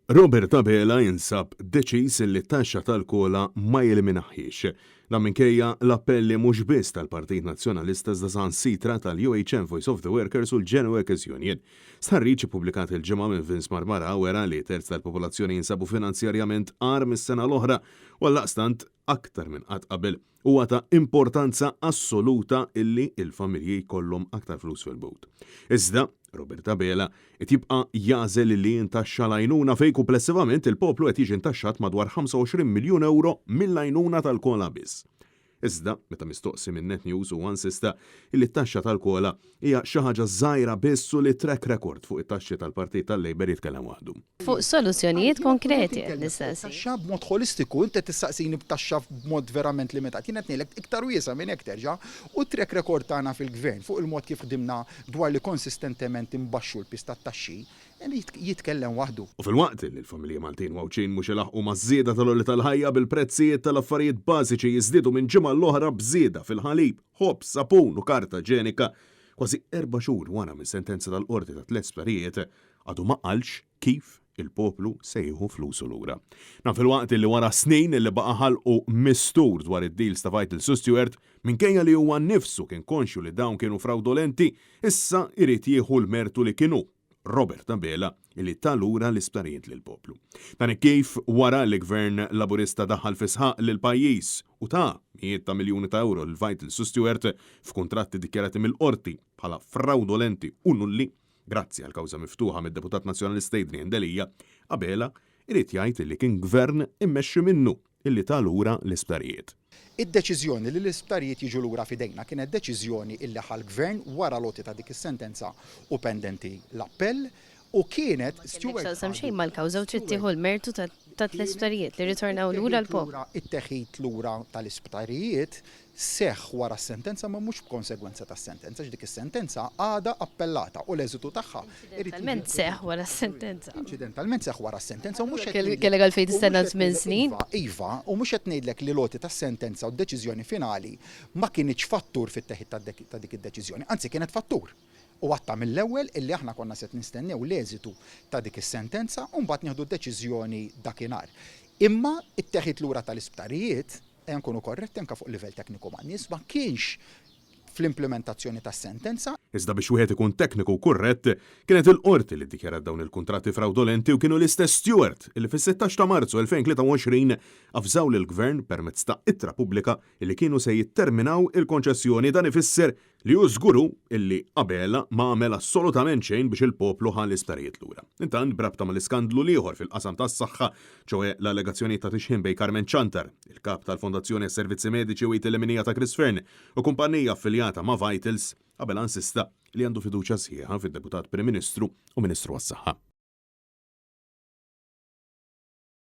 Robert Abela jinsab deċiż li t-taxxa tal-kola ma jeliminaħħiex. Dan minkejja l-appelli mhux biss tal-Partit Nazzjonalista iżda sansitra tal-UHM Voice of the Workers u l-Gen Workers Union. Stħarriġ ippubblikat il-ġimgħa minn Vince Marmara wera li terz tal-popolazzjoni jinsabu finanzjarjament qar mis-sena l-oħra u għallaqstant aktar minn qatt qabel huwa ta' importanza assoluta illi il-familji jkollhom aktar flus fil-but. Iżda Robert Abela qed jibqa' jażel li jintaxxa l-għajnuna fejn komplessivament il-poplu qed jiġi ntaxxat madwar 25 miljun euro mill-għajnuna tal-kola biss. Iżda, meta mistoqsi minn Net News huwa insista li t-taxxa tal-kola hija xi ħaġa żgħira biss u li track record fuq it-taxxi tal-Partit tal-Labor jitkellem waħdu. Fuq soluzzjonijiet konkreti nistaqsi. Taxxa b'mod holistiku, inti tistaqsini b'taxxa b'mod verament limitat. Jien qed ngħidlek iktar wiesa minn hekk terġa' u track record tagħna fil-gvern fuq il-mod kif ħdimna dwar li konsistentement imbaxxu l-pista tat-taxxi jitkellem waħdu. U fil-waqt li l-familji Maltin wawċin mhux ilaħqu maż-żieda tal-olli tal-ħajja bil-prezzijiet tal-affarijiet bażiċi jiżdiedu minn ġimgħa l-oħra bżieda fil-ħalib, ħobb, sapun u karta ġenika, kważi 4 xhur wara mis-sentenza tal-qorti ta' 3 splarijiet għadu ma qalx kif il-poplu se jieħu flusu lura. Fil-waqt li wara snin li baqa' ħalqu mistur dwar id-deals ta' Vital Stewart minkejja li huwa nnifsu kien konxju li dawn kienu fraudolenti, issa irid jieħu l-mertu li kienu Robert Abela illi talura l-isptarijiet lill-poplu. Dan kif wara li gvern laburista daħal fisħaq lill-pajjiż u ta' mijiet ta' miljuni ta' euro l-Vital Stewart f'kuntratti dikjarati mill-qorti bħala fraudolenti u nulli, grazzi għal kawża miftuħa mid-Deputat Nazzjonalista Adrian Delija, Abela irid jgħid li kien gvern immexxi minnu illi talura l-isptarijiet. Id-deċiżjoni li l-isptarijiet jiġu lura fidejna kienet deċiżjoni illi ħal-gvern wara loti ta' dik is-sentenza u pendenti l-appell u kienet Stewart xejn mal-kawża u trid tieħu l-mertu ta' l-isptarijiet li ritornaw lura l-poplu. It-teħid lura tal-isptarijiet seħħ wara s-sentenza ma mhux b'konsegwenza tas-sentenza dik is-sentenza għadha appellata u l-eżitu tagħha. Incidentalment seħħ wara s-sentenza. Incidentalment seħħ wara s-sentenza u mhux kellek għalfejn tistenna 8 snin. Iva, u mhux qed ngħidlek li loti tas-sentenza u d-deċiżjoni finali ma kienx fattur fit-teħid ta' dik id-deċiżjoni, anzi kienet fattur. U għatta mill-ewwel illi aħna konna set nistennew l-eżitu ta' dik is-sentenza u mbagħad nieħdu d-deċiżjoni dakinhar. Imma it-teħid lura tal-isptarijiet nkunu korretti anke fuq livell tekniku man-nies ma kienx fl-implementazzjoni tas-sentenza. Iżda biex wieħed ikun tekniku korrett, kienet il-qorti li ddikjarat dawn il-kuntratti fraudolenti u kienu l-istess Stewart illi fis-16 ta' Marzu 2023 afżaw lill-Gvern permezz ta' ittra pubblika illi kienu se jitterminaw il-konċessjoni dan ifisser li hu żguru illi Abela ma għamel assolutament xejn biex il-poplu ħal l-isptarijiet lura. Intant brabta mal-iskandlu ieħor fil-qasam tas-saħħa, ċewwe l-allegazzjoni ta' tixħim bejn Carmen Chantar, il-kap tal-Fondazzjoni Servizzi Mediċi u it-Teleminija ta' Chris Fern u kumpanija affiljata ma' Vitals, Abela insista li għandu fiduċja sħiħa fid-Deputat Prim Ministru u Ministru għas-Saħħa.